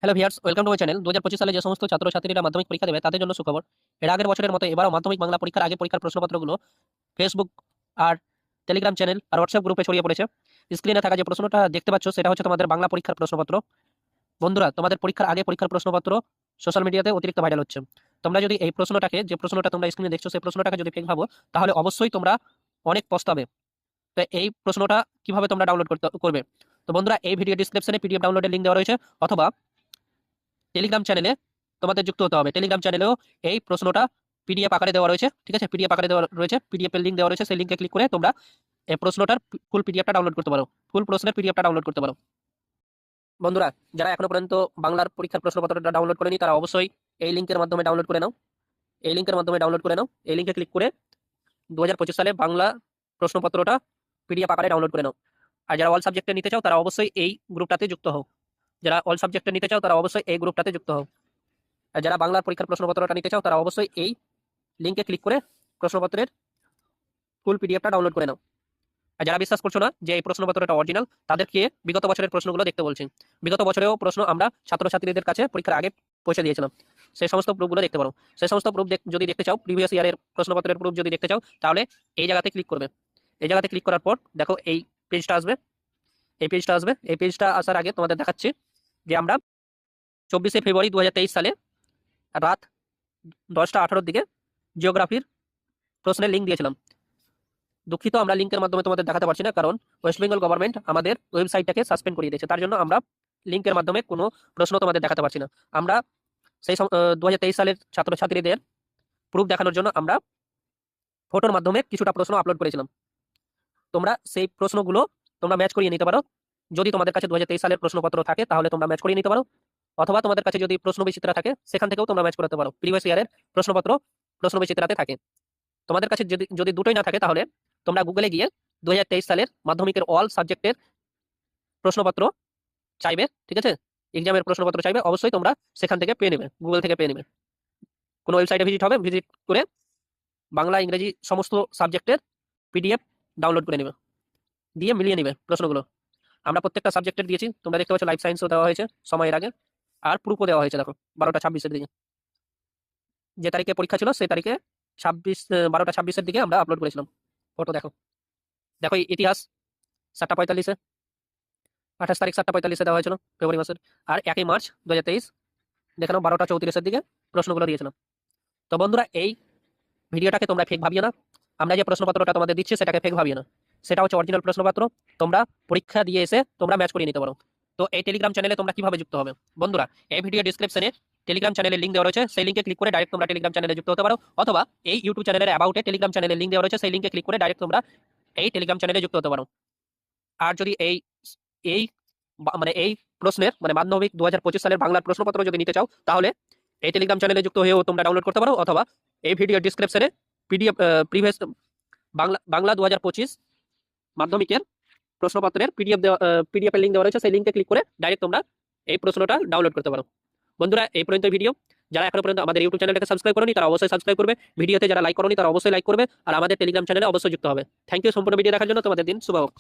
Hello viewers, welcome to my channel. 2025 সালে যে সমস্ত ছাত্রছাত্রীরা মাধ্যমিক পরীক্ষা দেবে তাদের জন্য সুখবর। এর আগের বছরের মতো এবারও মাধ্যমিক বাংলা পরীক্ষার আগে পরীক্ষার প্রশ্নপত্রগুলো ফেসবুক আর টেলিগ্রাম চ্যানেল আর হোয়াটসঅ্যাপ গ্রুপে ছড়িয়ে পড়েছে। স্ক্রিনে থাকা যে প্রশ্নটা দেখতে পাচ্ছ সেটা হচ্ছে তোমাদের বাংলা পরীক্ষার প্রশ্নপত্র। বন্ধুরা, তোমাদের পরীক্ষার আগে পরীক্ষার প্রশ্নপত্র সোশ্যাল মিডিয়াতে অতিরিক্ত ভাইরাল হচ্ছে। তোমরা যদি এই প্রশ্নটাকে, যে প্রশ্নটা তোমরা স্ক্রিনে দেখছো, সেই প্রশ্নটাকে যদি ফেক ভাবো তাহলে অবশ্যই তোমরা অনেক পস্তাবে। তো এই প্রশ্নটা কিভাবে তোমরা ডাউনলোড করবে? তো বন্ধুরা, এই ভিডিও ডিসক্রিপশনে পিডিএফ ডাউনলোডের লিঙ্ক দেওয়া রয়েছে, অথবা টেলিগ্রাম চ্যানেলে তোমাদের যুক্ত হতে হবে। টেলিগ্রাম চ্যানেলেও এই প্রশ্নটা পিডিএফ আকারে দেওয়া রয়েছে, ঠিক আছে? পিডিএফ আকারে দেওয়া রয়েছে, পিডিএফ এর লিঙ্ক দেওয়া রয়েছে। সেই লিঙ্কে ক্লিক করে তোমরা এই প্রশ্নটার ফুল পিডিএফটা ডাউনলোড করতে পারো, ফুল প্রশ্নের পিডিএফটা ডাউনলোড করতে পারো। বন্ধুরা, যারা এখনো পর্যন্ত বাংলার পরীক্ষার প্রশ্নপত্রটা ডাউনলোড করেনি তারা অবশ্যই এই লিঙ্কের মাধ্যমে ডাউনলোড করে নাও। এই লিঙ্কের মাধ্যমে ডাউনলোড করে নাও। এই লিঙ্কে ক্লিক করে 2025 সালে বাংলা প্রশ্নপত্রটা পিডিএফ আকারে ডাউনলোড করে নাও। আর যারা অল সাবজেক্টে নিতে চাও তারা অবশ্যই এই গ্রুপটাতে যুক্ত হও। যারা অল সাবজেক্টে নিতে চাও তারা অবশ্যই এই গ্রুপটাতে যুক্ত হও। আর যারা বাংলার পরীক্ষার প্রশ্নপত্রটা নিতে চাও তারা অবশ্যই এই লিঙ্কে ক্লিক করে প্রশ্নপত্রের ফুল পিডিএফটা ডাউনলোড করে নাও। আর যারা বিশ্বাস করছো না যে এই প্রশ্নপত্রটা অরিজিনাল, তাদেরকে বিগত বছরের প্রশ্নগুলো দেখতে বলছি। বিগত বছরেও প্রশ্ন আমরা ছাত্রছাত্রীদের কাছে পরীক্ষার আগে পৌঁছে দিয়েছিলাম। সেই সমস্ত প্রুফগুলো দেখতে পারো। সেই সমস্ত প্রুফ যদি দেখতে চাও, প্রিভিয়াস ইয়ারের প্রশ্নপত্রের প্রুফ যদি দেখতে চাও, তাহলে এই জায়গাতে ক্লিক করবে। এই জায়গাতে ক্লিক করার পর দেখো এই পেজটা আসবে। এই পেজটা আসার আগে তোমাদের দেখাচ্ছি যে আমরা 24শে ফেব্রুয়ারি 2023 সালে রাত 10টা 18 দিকে জিওগ্রাফির প্রশ্নের লিঙ্ক দিয়েছিলাম। দুঃখিত, আমরা লিঙ্কের মাধ্যমে তোমাদের দেখাতে পারছি না, কারণ ওয়েস্ট বেঙ্গল গভর্নমেন্ট আমাদের ওয়েবসাইটটাকে সাসপেন্ড করিয়ে দিয়েছে। তার জন্য আমরা লিঙ্কের মাধ্যমে কোনো প্রশ্ন তোমাদের দেখাতে পারছি না। আমরা সেই 2023 সালের ছাত্রছাত্রীদের প্রুফ দেখানোর জন্য আমরা ফটোর মাধ্যমে কিছুটা প্রশ্ন আপলোড করেছিলাম। তোমরা সেই প্রশ্নগুলো তোমরা ম্যাচ করিয়ে নিতে পারো। যদি তোমাদের কাছে 2023 সালের প্রশ্নপত্র থাকে তাহলে তোমরা ম্যাচ করিয়ে নিতে পারো, অথবা তোমাদের কাছে যদি প্রশ্ন বিচিত্রা থাকে সেখান থেকেও তোমরা ম্যাচ করতে পারো। প্রিভিয়াস ইয়ারের প্রশ্নপত্র প্রশ্ন বিচিত্রাতে থাকে। তোমাদের কাছে যদি যদি দুটোই না থাকে তাহলে তোমরা গুগলে গিয়ে 2023 সালের মাধ্যমিকের অল সাবজেক্টের প্রশ্নপত্র চাইবে, ঠিক আছে? এক্সামের প্রশ্নপত্র চাইবে, অবশ্যই তোমরা সেখান থেকে পেয়ে নেবে, গুগল থেকে পেয়ে নেবে। কোনো ওয়েবসাইটে ভিজিট হবে, ভিজিট করে বাংলা ইংরেজি সমস্ত সাবজেক্টের পিডিএফ ডাউনলোড করে নেবে, দিয়ে মিলিয়ে নেবে প্রশ্নগুলো। আমরা প্রত্যেকটা সাবজেক্টের দিয়েছি, তোমরা দেখতে পাচ্ছ। লাইফ সায়েন্সও দেওয়া হয়েছে সময়ের আগে, আর প্রুফও দেওয়া হয়েছে। দেখো 12টা 26-এর দিকে, যে তারিখে পরীক্ষা ছিল সেই তারিখে 12টা 26-এর দিকে আমরা আপলোড করেছিলাম ফটো। দেখো দেখো ইতিহাস 7টা 45-এ, 28 তারিখ 7টা 45-এ দেওয়া হয়েছিল ফেব্রুয়ারি মাসের। আর 1 মার্চ 2023 দেখানো 12টা 34-এর দিকে প্রশ্নগুলো দিয়েছিলাম। তো বন্ধুরা, এই ভিডিওটাকে তোমরা ফেক ভাবিও না। আমরা যে প্রশ্নপত্রটা তোমাদের দিচ্ছি সেটাকে ফেক ভাবিও না, সেটা হচ্ছে অরিজিনাল প্রশ্নপত্র। তোমরা পরীক্ষা দিয়ে এসে তোমরা ম্যাচ করিয়ে নিতে পারো। তো এই টেলিগ্রাম চ্যানেলে তোমরা কিভাবে যুক্ত হবে? বন্ধুরা, এই ভিডিও ডিসক্রিপশনে টেলিগ্রাম চ্যানেলের লিঙ্ক দেওয়া রয়েছে, সেই লিঙ্কে ক্লিক করে ডাইরেক্ট তোমরা টেলিগ্রাম চ্যানেলে যুক্ত হতে পারো, অথবা এই ইউটিউব চ্যানেলের অ্যাবাউটে টেলিগ্রাম চ্যানেলের লিঙ্ক দেওয়া রয়েছে, সেই লিঙ্কে ক্লিক করে ডাইরেক্ট তোমরা এই টেলিগ্রাম চ্যানেলে যুক্ত হতে পারো। আর যদি এই এই এই প্রশ্নের মাধ্যমিক 2025 সালের বাংলার প্রশ্নপত্র যদি নিতে চাও, তাহলে এই টেলিগ্রাম চ্যানেলে যুক্ত হয়েও তোমরা ডাউনলোড করতে পারো, অথবা এই ভিডিও ডিসক্রিপশনে পিডিএফ প্রিভিয়াস বাংলা 2025 মাধ্যমিকের প্রশ্নপত্রের পিডিএফ এর লিঙ্ক দেওয়া রয়েছে, সেই লিঙ্কে ক্লিক করে ডাইরেক্ট তোমরা এই প্রশ্নটা ডাউনলোড করতে পারো। বন্ধুরা, এই পর্যন্ত ভিডিও। যারা এখনো পর্যন্ত আমাদের ইউটিউব চ্যানেলটাকে সাবস্ক্রাইব করোনি তারা অবশ্যই সাবস্ক্রাইব করবে। ভিডিওতে যারা লাইক করোনি তারা অবশ্যই লাইক করবে, আর আমাদের টেলিগ্রাম চ্যানেলে অবশ্যই যুক্ত হবে। থ্যাংক ইউ সম্পূর্ণ ভিডিও দেখার জন্য। তোমাদের দিন শুভ হোক।